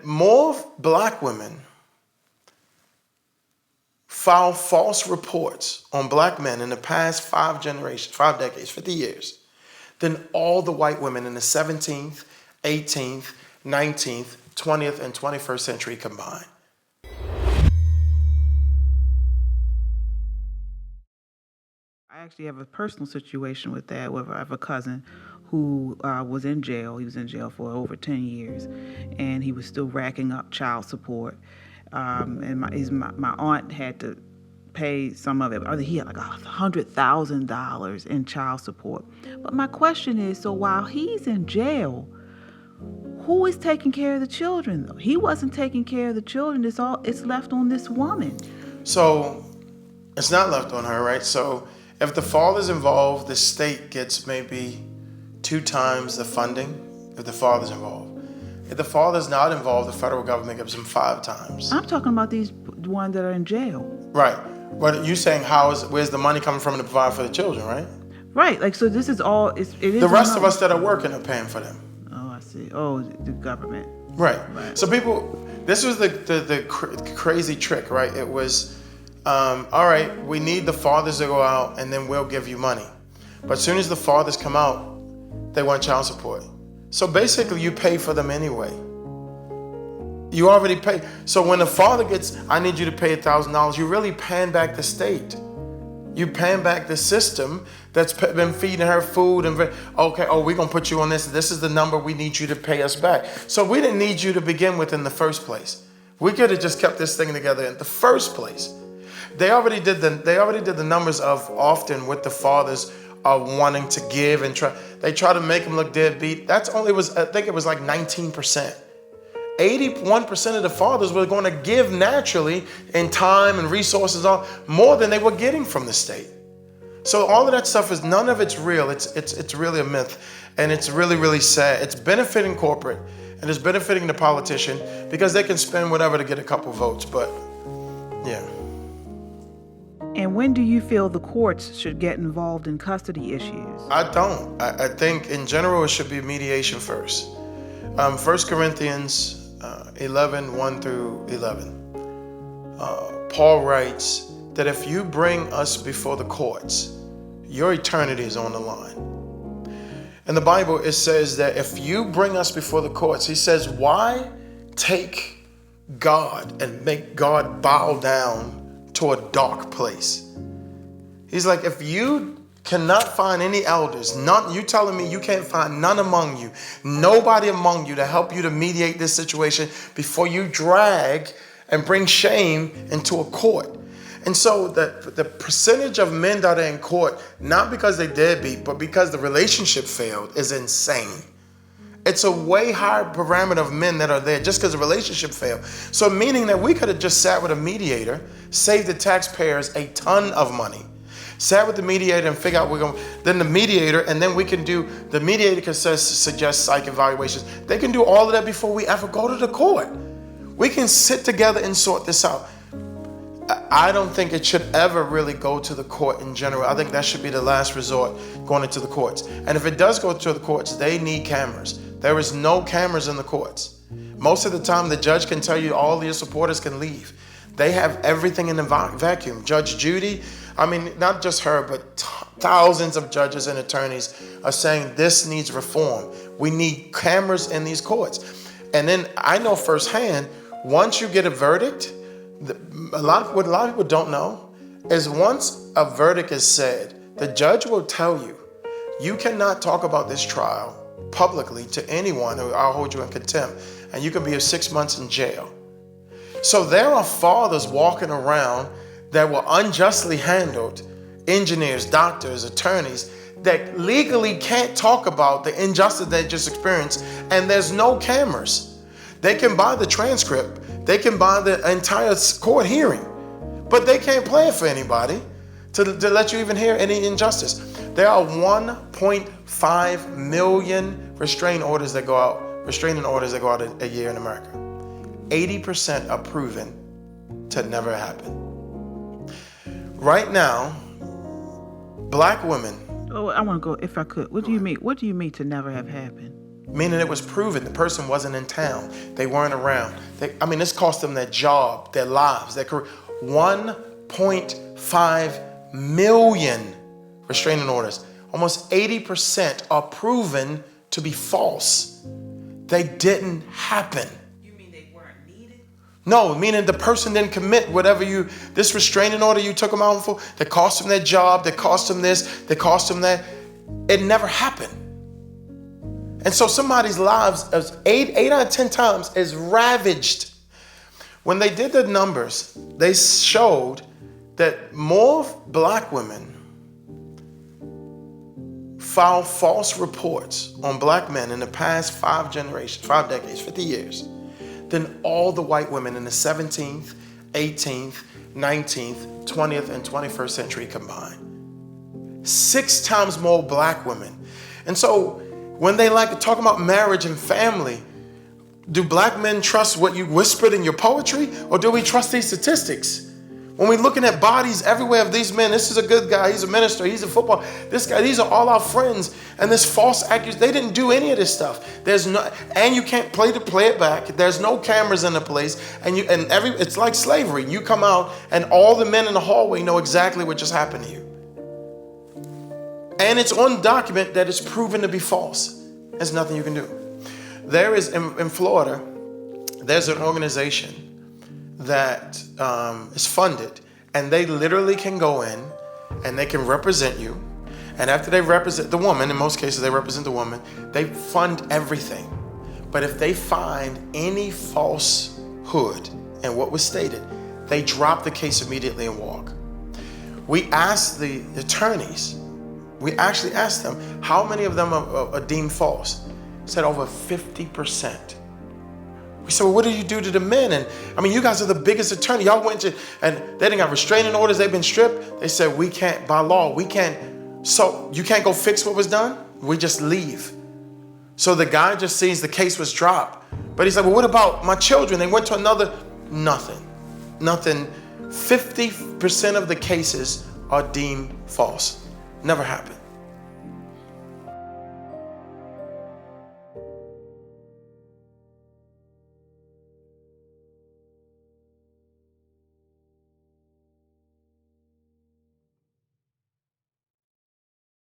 More black women file false reports on black men in the past 5 decades, 50 years, than all the white women in the 17th, 18th, 19th, 20th, and 21st century combined. I actually have a personal situation with that. I have a cousin who was in jail. He was in jail for over 10 years, and he was still racking up child support. And my aunt had to pay some of it. He had like $100,000 in child support. But my question is, so while he's in jail, who is taking care of the children, though? He wasn't taking care of the children. It's left on this woman. So it's not left on her, right? So if the father's involved, the state gets maybe 2 times the funding if the father's involved. If the father's not involved, the federal government gives him 5 times. I'm talking about these ones that are in jail. Right. But you saying where's the money coming from to provide for the children, right? Right. Like, so this is all, it is. The rest of us that are working are paying for them. Oh, I see. Oh, the government. Right. So this was the crazy trick, right? It was, all right, we need the fathers to go out and then we'll give you money. But as soon as the fathers come out, they want child support. So basically you pay for them anyway. You already pay. So when the father gets, I need you to pay $1,000, you're really paying back the state. You're paying back the system that's been feeding her food and, okay, we're going to put you on this. This is the number we need you to pay us back. So we didn't need you to begin with in the first place. We could have just kept this thing together in the first place. They already did the numbers of often with the fathers wanting to give and they try to make them look deadbeat. I think it was like 19%. 81% of the fathers were going to give naturally in time and resources more than they were getting from the state. So all of that stuff none of it's real. It's really a myth, and it's really, really sad. It's benefiting corporate and it's benefiting the politician because they can spend whatever to get a couple votes. But yeah. And when do you feel the courts should get involved in custody issues? I don't. I think in general it should be mediation first. 1 Corinthians 11, 1 through 11. Paul writes that if you bring us before the courts, your eternity is on the line. In the Bible, it says that if you bring us before the courts, he says, why take God and make God bow down to a dark place? He's like, if you cannot find any elders, none, you telling me you can't find none among you, nobody among you to help you to mediate this situation before you drag and bring shame into a court. And so the percentage of men that are in court, not because they deadbeat, but because the relationship failed, is insane. It's a way higher parameter of men that are there just because the relationship failed. So meaning that we could have just sat with a mediator, saved the taxpayers a ton of money, sat with the mediator and figure out then the mediator can suggest psych evaluations. They can do all of that before we ever go to the court. We can sit together and sort this out. I don't think it should ever really go to the court in general. I think that should be the last resort, going into the courts. And if it does go to the courts, they need cameras. There is no cameras in the courts. Most of the time, the judge can tell you all your supporters can leave. They have everything in the vacuum. Judge Judy, not just her, but thousands of judges and attorneys are saying this needs reform. We need cameras in these courts. And then I know firsthand, once you get a verdict, what a lot of people don't know is once a verdict is said, the judge will tell you, you cannot talk about this trial publicly to anyone or I'll hold you in contempt, and you can be 6 months in jail. So there are fathers walking around that were unjustly handled, engineers, doctors, attorneys, that legally can't talk about the injustice they just experienced, and there's no cameras. They can buy the transcript, they can buy the entire court hearing, but they can't play it for anybody to let you even hear any injustice. There are 1.5 million restraining orders that go out a year in America. 80% are proven to never happen. Right now, black women. Oh, I want to go, if I could. What do you mean? What do you mean to never have happened? meaning it was proven the person wasn't in town. They weren't around. This cost them their job, their lives, their career. 1.5 million restraining orders. Almost 80% are proven to be false. They didn't happen. You mean they weren't needed? No, meaning the person didn't commit this restraining order you took them out for, that cost them their job, that cost them this, that cost them that. It never happened. And so somebody's lives, 8 out of 10 times, is ravaged. When they did the numbers, they showed that more black women filed false reports on black men in the past 5 decades, 50 years, than all the white women in the 17th, 18th, 19th, 20th, and 21st century combined. 6 times more black women. And so when they like to talk about marriage and family, do black men trust what you whispered in your poetry, or do we trust these statistics? When we're looking at bodies everywhere of these men, this is a good guy, he's a minister, he's a football, this guy, these are all our friends, and this false accusation, they didn't do any of this stuff. And you can't play it back. There's no cameras in the place, it's like slavery. You come out, and all the men in the hallway know exactly what just happened to you. And it's on document that is proven to be false. There's nothing you can do. There is, in Florida, there's an organization that is funded, and they literally can go in and they can represent you. And after they represent the woman, in most cases they represent the woman, they fund everything. But if they find any falsehood in what was stated, they drop the case immediately and walk. We asked the attorneys, we actually asked them, how many of them are deemed false? Said over 50%. We said, well, what do you do to the men? And you guys are the biggest attorney. Y'all went to, and they didn't got restraining orders. They've been stripped. They said, we can't, by law, we can't. So you can't go fix what was done? We just leave. So the guy just sees the case was dropped. But he said, well, what about my children? They went to another, nothing. 50% of the cases are deemed false. Never happened.